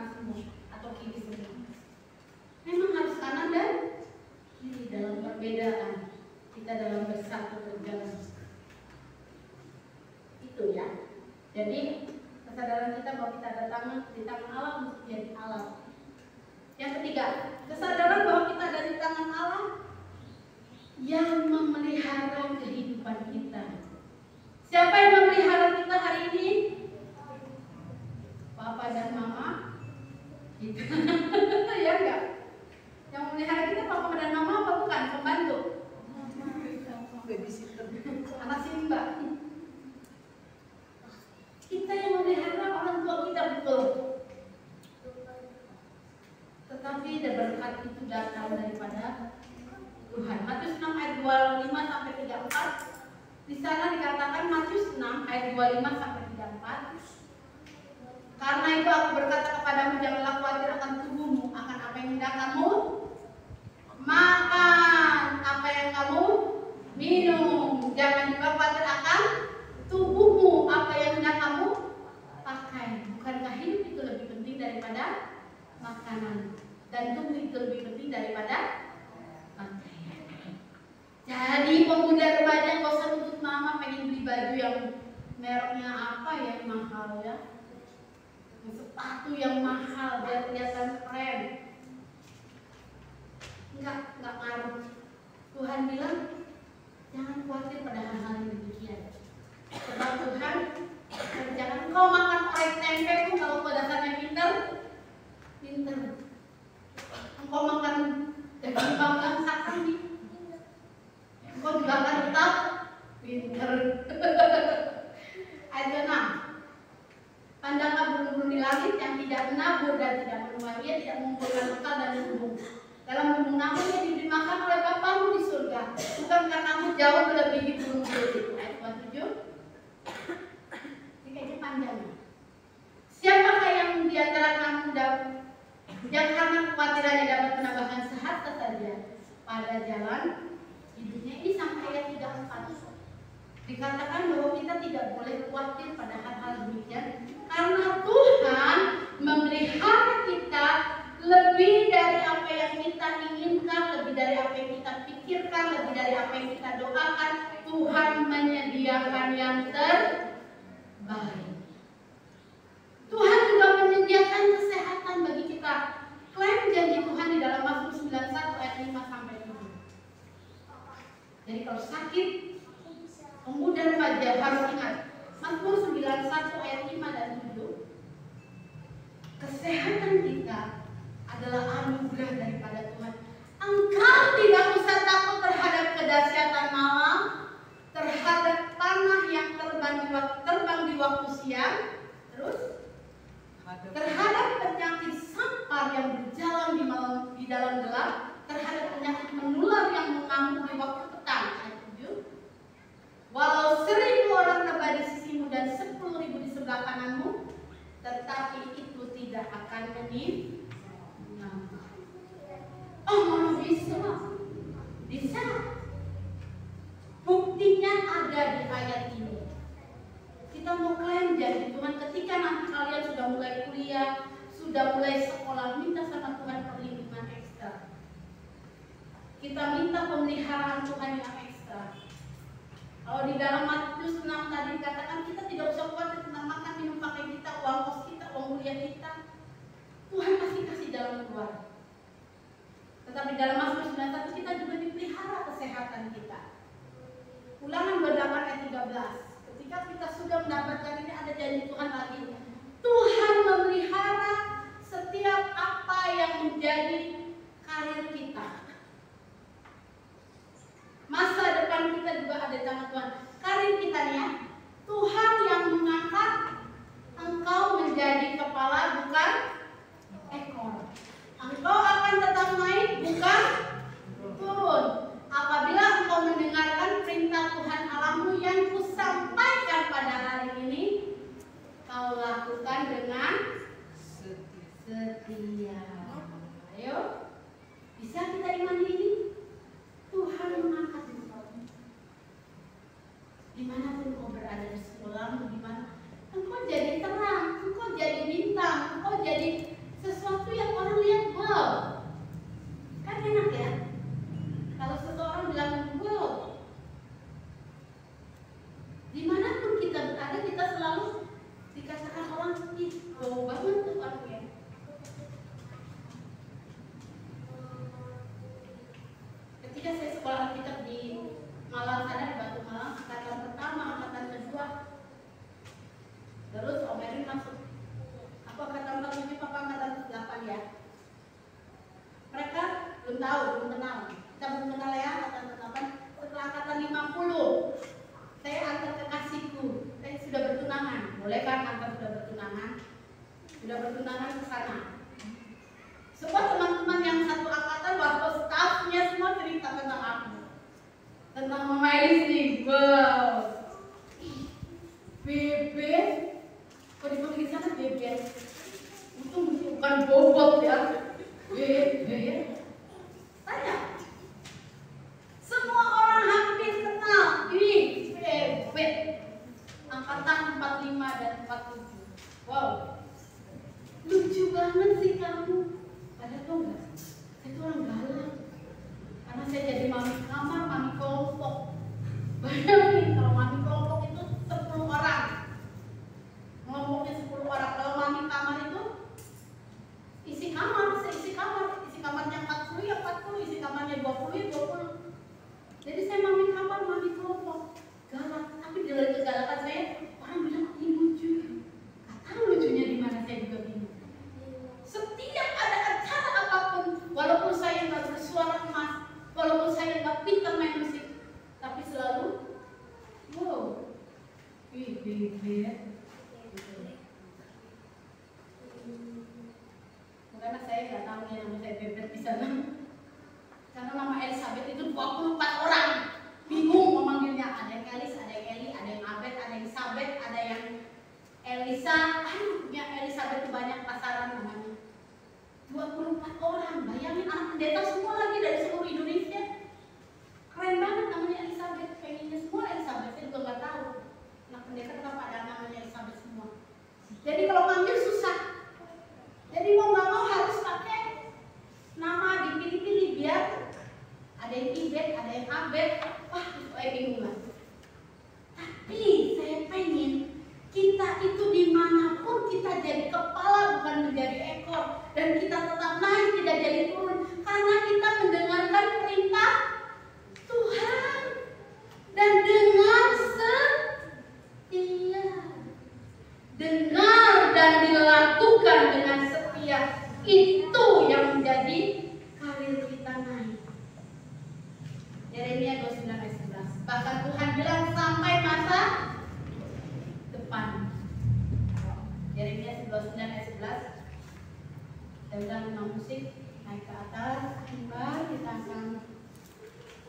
kanan semua atau kiri semua. Memang harus kanan dan kiri dalam perbedaan. Kita dalam bersatu berjalan. Itu ya. Jadi kesadaran kita bahwa kita ada di tangan Allah untuk jadi Allah. Yang ketiga, kesadaran bahwa kita ada di tangan Allah yang memelihara kehidupan kita. Siapa yang memelihara kita hari ini? Papa dan Mama. Gitu. Ya enggak? Yang memelihara kita Papa dan Mama apa bukan? Pembantu. Babysitter. Anak Simba. Kita yang memelihara orang tua kita betul. Tetapi berkat itu datang daripada Tuhan. Matius 6 ayat 25 sampai 34. Di sana dikatakan Matius 6 ayat 25 sampai 34. Karena itu aku berkata kepadamu, janganlah khawatir akan tubuhmu, akan apa yang hendak kamu makan, apa yang kamu minum. Jangan juga khawatir akan tubuhmu, apa yang hendak kamu pakai. Bukankah hidup itu lebih penting daripada makanan, dan tubuh itu lebih penting daripada pakaian. Jadi pemuda remaja gak usah tuntut mama pengen beli baju yang mereknya apa ya, yang mahal ya, sepatu yang mahal biar kelihatan keren. Enggak ngaruh. Tuhan bilang jangan khawatir pada hal-hal yang demikian. Sebab Tuhan jangan kau makan orek tempe pun kalau kau dasarnya pinter. Engkau makan daging panggang sakang nih. Engkau juga akan tetap pinter. Ayat 6. Pandanglah burung-burung di langit yang tidak menabur dan tidak menuai, ia tidak mengumpulkan bekal dan lumbung. Dalam lumbung namun ia diberi makan oleh Bapamu di surga. Bukankah kamu jauh melebihi burung-burung itu? Ayat 27. Ini kayaknya panjang. Siapakah yang di antara kamu yang karena kekhawatirannya dapat menambahkan sehasta saja pada jalan hidupnya? Ini sampai ayat 34. Dikatakan bahwa kita tidak boleh khawatir pada hal-hal demikian karena Tuhan memelihara kita lebih dari apa yang kita inginkan, lebih dari apa yang kita pikirkan, lebih dari apa yang kita doakan. Tuhan menyediakan yang terbaik. Tuhan juga menyediakan kesehatan bagi kita. Klaim janji Tuhan di dalam Mazmur 91 ayat 5 sampai 7. Jadi kalau sakit, pemuda remaja harus ingat Mazmur 91 ayat 5 dan 7. Kesehatan kita adalah anugerah daripada Tuhan. Engkau tidak usah takut terhadap kedahsyatan malam, terhadap panah yang terbang di waktu siang, terus terhadap penyakit sampar yang berjalan di dalam gelap, terhadap penyakit menular yang mengamuk di waktu petang. Ayat 7. Walau 1000 orang rebah di sisimu dan 10.000 di sebelah kananmu, tetapi itu tidak akan menimpa. Oh, mana bisa? Bisa. Buktinya ada di ayat ini. Kita mau klaim janji Tuhan ketika nanti kalian sudah mulai kuliah, sudah mulai sekolah, minta sama Tuhan perlindungan ekstra. Kita minta pemeliharaan Tuhan yang ekstra. Kalau di dalam Matius 6 tadi dikatakan kita tidak usah khawatir tentang makan, minum, pakai kita, uang kos kita, uang kuliah kita. Tuhan pasti kasih jalan keluar. Tetapi dalam Mazmur 91 kita juga dipelihara kesehatan kita. Ulangan 28 ayat 13. Ketika kita sudah mendapatkan ini, ada janji Tuhan lagi. Tuhan memelihara setiap apa yang menjadi karir kita. Masa depan kita juga ada di tangan Tuhan. Karir kita nih ya, Tuhan yang mengangkat engkau menjadi kepala bukan ekor. Engkau akan tetap naik bukan turun. Apabila engkau mendengarkan perintah Tuhan Allahmu yang kusampaikan pada hari ini, kau lakukan dengan setia. Ayo, bisa kita imani ini? Tuhan mengangkat engkau. Dimanapun kau berada, di sekolahmu, dimana engkau jadi terang, engkau jadi bintang, engkau jadi tahu, belum kenal. Kita belum kenal ya, angkatan 8. Setelah angkatan 50, saya antar kekasihku. Saya sudah bertunangan. Boleh kan antar sudah bertunangan? Sudah bertunangan ke sana. Semua teman-teman yang satu angkatan, waktu staffnya semua cerita tentang aku. Tentang Mama Elis nih. Wow. Bebe, kok dipanggil di sana Bebe? Untung bukan bobot ya. Bebe. Tanya. Semua orang hampir kenal. Ini Bebe. Angkatan 45 dan 47. Wow. Lucu banget sih kamu. Padahal tau nggak? Saya tuh orang galak. Karena saya jadi mami kamar, mami kelompok. Bayangin kalau mami kelompok itu 10 orang. Kelompoknya 10 orang. Kalau mami kamar itu isi kamar, seisi kamar. Isi kamarnya 40 ya 40, isi kamarnya 20 ya 20. Jadi saya mami kamar, mami kelompok. Galak. Tapi dari kegalakan saya, orang bilang ini lucu. Gak tahu lucunya di mana, saya juga bingung. Setiap ada acara apapun, walaupun saya nggak bersuara emas, walaupun saya nggak pintar main musik, tapi selalu, wow, karena saya nggak tahu ya nama saya Bebet di sana. Karena nama Elizabeth itu 24 orang, bingung memanggilnya. Ada yang Elis, ada yang Eli, ada yang Abed, ada yang Sabet, ada yang Elisa. Punya Elizabeth itu banyak pasaran namanya. 24 orang, bayangin anak pendeta semua lagi dari seluruh Indonesia. Keren banget namanya Elizabeth, pengennya semua Elizabeth, saya juga nggak tahu. Anak pendeta kenapa ada namanya Elizabeth semua. Jadi kalau manggil susah. Jadi mau nggak mau harus pakai nama dipilih-pilih biar ada yang Ibet, ada yang Abed. Wah, saya bingung lah. Tapi saya pengen kita itu dimanapun kita jadi kepala bukan menjadi ekor, dan kita tetap naik tidak jadi turun karena kita mendengarkan perintah Tuhan dan dengan setia, dengar dan dilakukan dengan setia, itu yang menjadi karir kita naik. Yeremia 29 ayat 11. Bahkan Tuhan bilang sampai masa depan. Yeremia 29 ayat 11. Dan dalam musik naik ke atas, kembali kita akan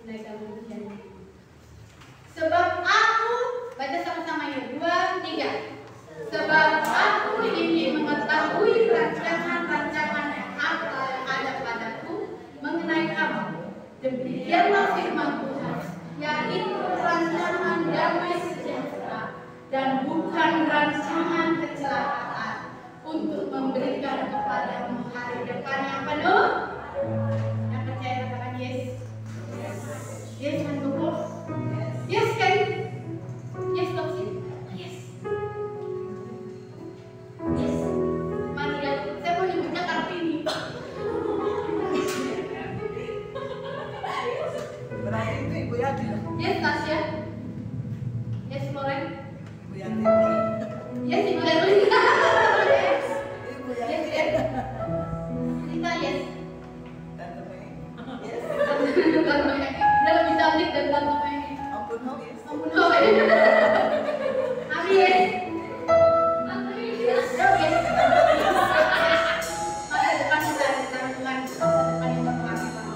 naikkan ujian. Sebab aku, baca sama-sama yuk, 2, 3. Sebab aku ingin mengetahui rancangan-rancangan yang ada padaku mengenai kamu. Demikianlah firman Tuhan, yaitu rancangan damai sejahtera dan bukan rancangan kecelakaan, untuk memberikan kepadamu hari depan yang penuh. Yang percaya katakan yes. Yes kan cukup? Yes kan? Yes stop sih. Yes. Yes. Mari ya, saya mau nyebutnya Kartini. Berarti itu Ibu Yati. Yes Tasya. Yes Loren. Ibu Yati. Yes Ibu Erlin. Yes. Ibu Yes Yati. yes. Kita yes. Tante Mei. Yes. Dia lebih cantik dan Tante Mei. Ampun no yes. Ampun no. Abi yes. Masa depan kita ada Tuhan. Masa depan yang berkelanjutan.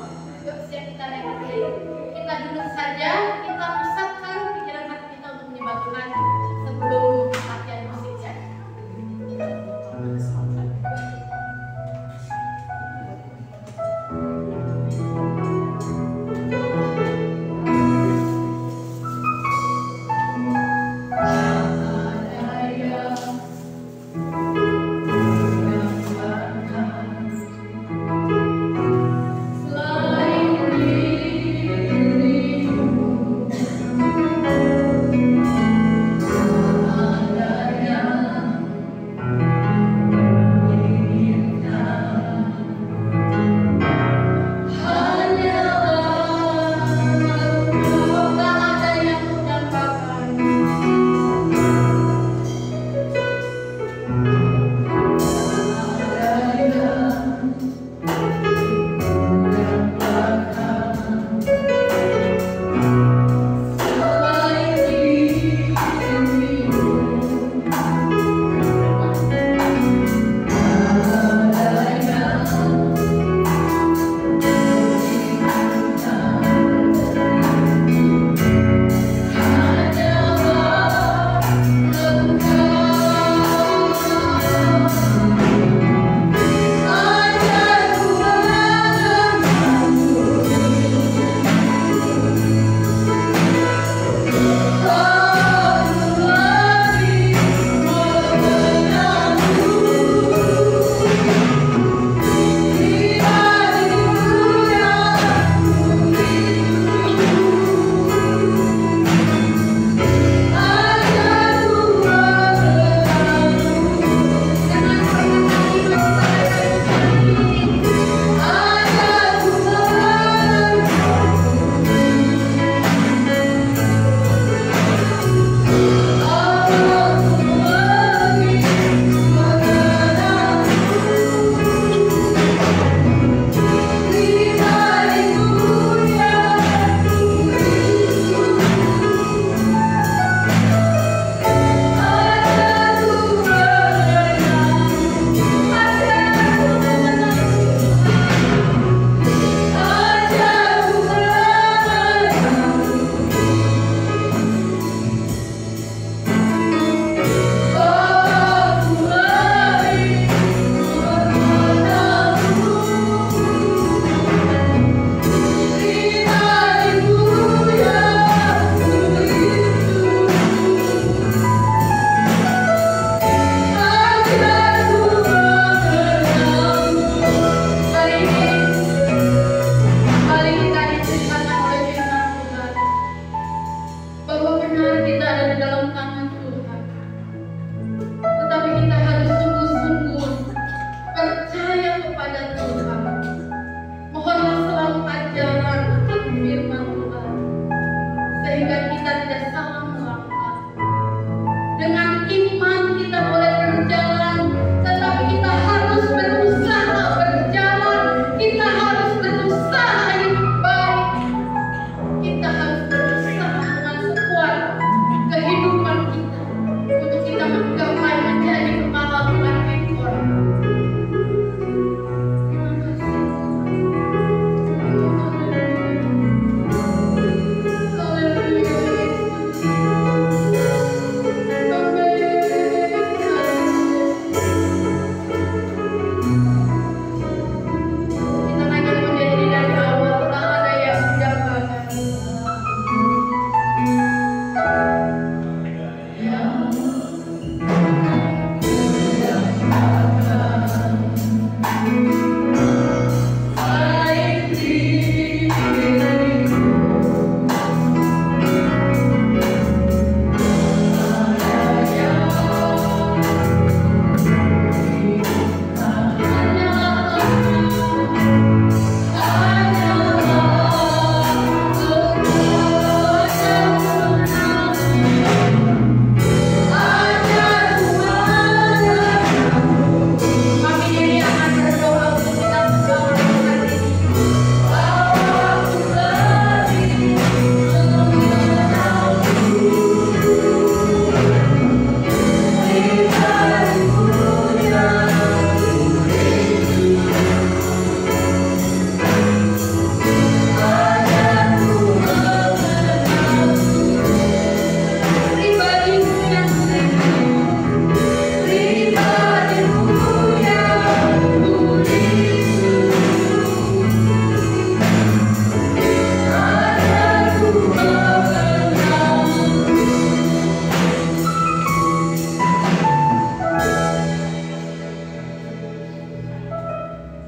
Yuk siap kita naik. Kita duduk saja. Kita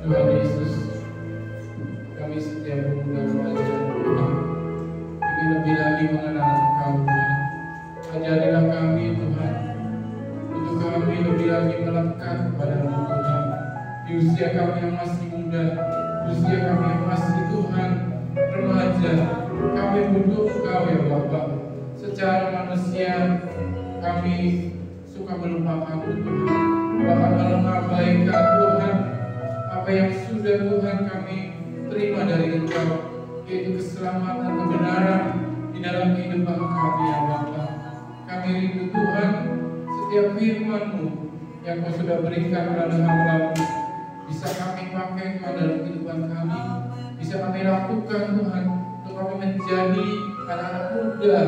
Tuhan Yesus, kami setiap pemuda remaja Tuhan ingin lebih lagi mengenal Engkau Tuhan. Ajarilah kami Tuhan, untuk kami lebih lagi melekat kepada-Mu Tuhan. Di usia kami yang masih muda, usia kami yang masih Tuhan remaja, kami butuh Engkau ya Bapa. Secara manusia kami suka melupakan Tuhan, bahkan mengabaikan Tuhan apa yang sudah Tuhan kami terima dari Engkau, yaitu keselamatan, kebenaran di dalam kehidupan kami ya Bapa. Kami rindu Tuhan setiap firman-Mu yang Kau sudah berikan kepada hamba-Mu bisa kami pakai Tuhan dalam kehidupan kami, bisa kami lakukan Tuhan untuk kami menjadi anak-anak muda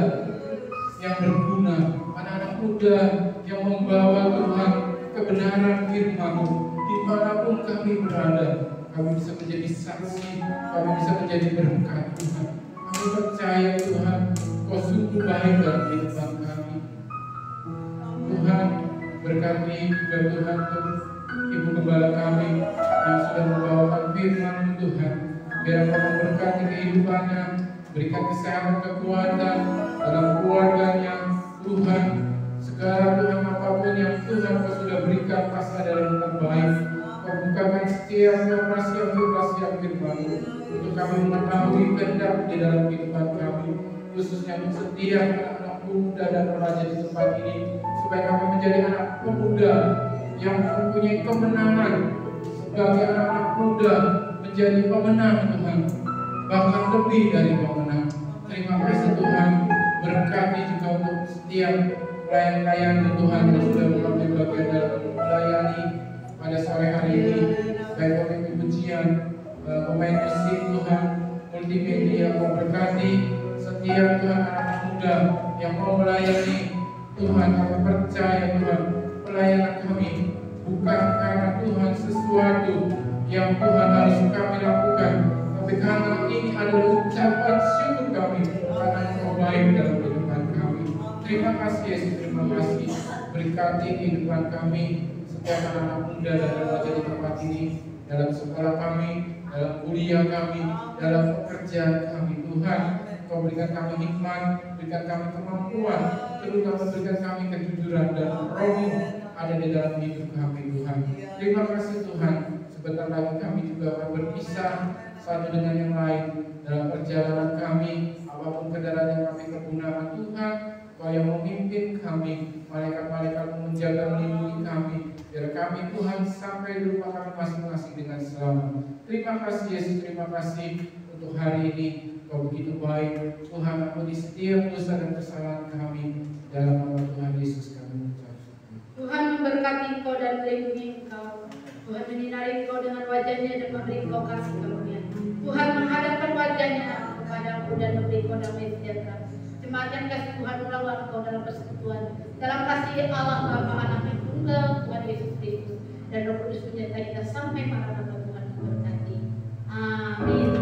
yang berguna, anak-anak muda yang membawa Tuhan kebenaran firman-Mu dimanapun kami berada. Kami bisa menjadi saksi, kami bisa menjadi berkat Tuhan. Kami percaya Tuhan Kau sungguh baik dalam kehidupan kami. Tuhan berkati juga Tuhan untuk Ibu Gembala kami yang sudah membawakan firman Tuhan. Biar Kau memberkati kehidupannya, berikan kesehatan, kekuatan dalam keluarganya Tuhan. Segala Tuhan apapun yang Tuhan Kau sudah berikan pasti adalah yang terbaik. Kau bukakan setiap operasi yang firman-Mu untuk kami mengetahui kehendak di dalam kehidupan kami, khususnya untuk setiap anak-anak muda dan remaja di tempat ini, supaya kami menjadi anak pemuda yang mempunyai kemenangan sebagai anak-anak muda, menjadi pemenang Tuhan, bahkan lebih dari pemenang. Terima kasih Tuhan, berkati juga untuk setiap pelayan-pelayan Tuhan yang sudah mengambil bagian dalam melayani pada sore hari ini, baik pemimpin pujian, pemain musik Tuhan, multimedia. Kau berkati setiap Tuhan anak muda yang mau melayani Tuhan. Kami percaya Tuhan, pelayanan kami bukan karena Tuhan sesuatu yang Tuhan harus kami lakukan, tapi karena ini adalah ucapan syukur kami karena Kau baik dalam kehidupan kami. Terima kasih Yesus, terima kasih. Berkati kehidupan kami, setiap anak-anak muda dan remaja di tempat ini, dalam sekolah kami, dalam kuliah kami, dalam pekerjaan kami. Tuhan, Kau berikan kami hikmat, berikan kami kemampuan, terutama berikan kami kejujuran dan roh ada di dalam hidup kami Tuhan. Terima kasih Tuhan. Sebentar lagi kami juga akan berpisah satu dengan yang lain dalam perjalanan kami, apapun kendaraan yang kami gunakan Tuhan. Kau yang memimpin kami, malaikat-malaikat menjaga melindungi kami, biar kami Tuhan sampai di rumah kami masing-masing dengan selamat. Terima kasih Yesus, terima kasih untuk hari ini. Kau begitu baik Tuhan, ampuni setiap dosa dan kesalahan kami. Dalam nama Tuhan Yesus kami mengucap syukur. Tuhan memberkati Engkau dan melindungi Engkau. Tuhan menyinari Engkau dengan wajah-Nya dan memberi Engkau kasih karunia. Tuhan menghadapkan wajah-Nya kepadamu dan memberi Engkau damai sejahtera. Jemaat yang kasih Tuhan, ulanglah Engkau dalam persekutuan, dalam kasih Allah Bapa, Anak yang tunggal, Tuhan Yesus Kristus dan Roh Kudus menyertai kita sampai maranatha. Tuhan memberkati. Amin.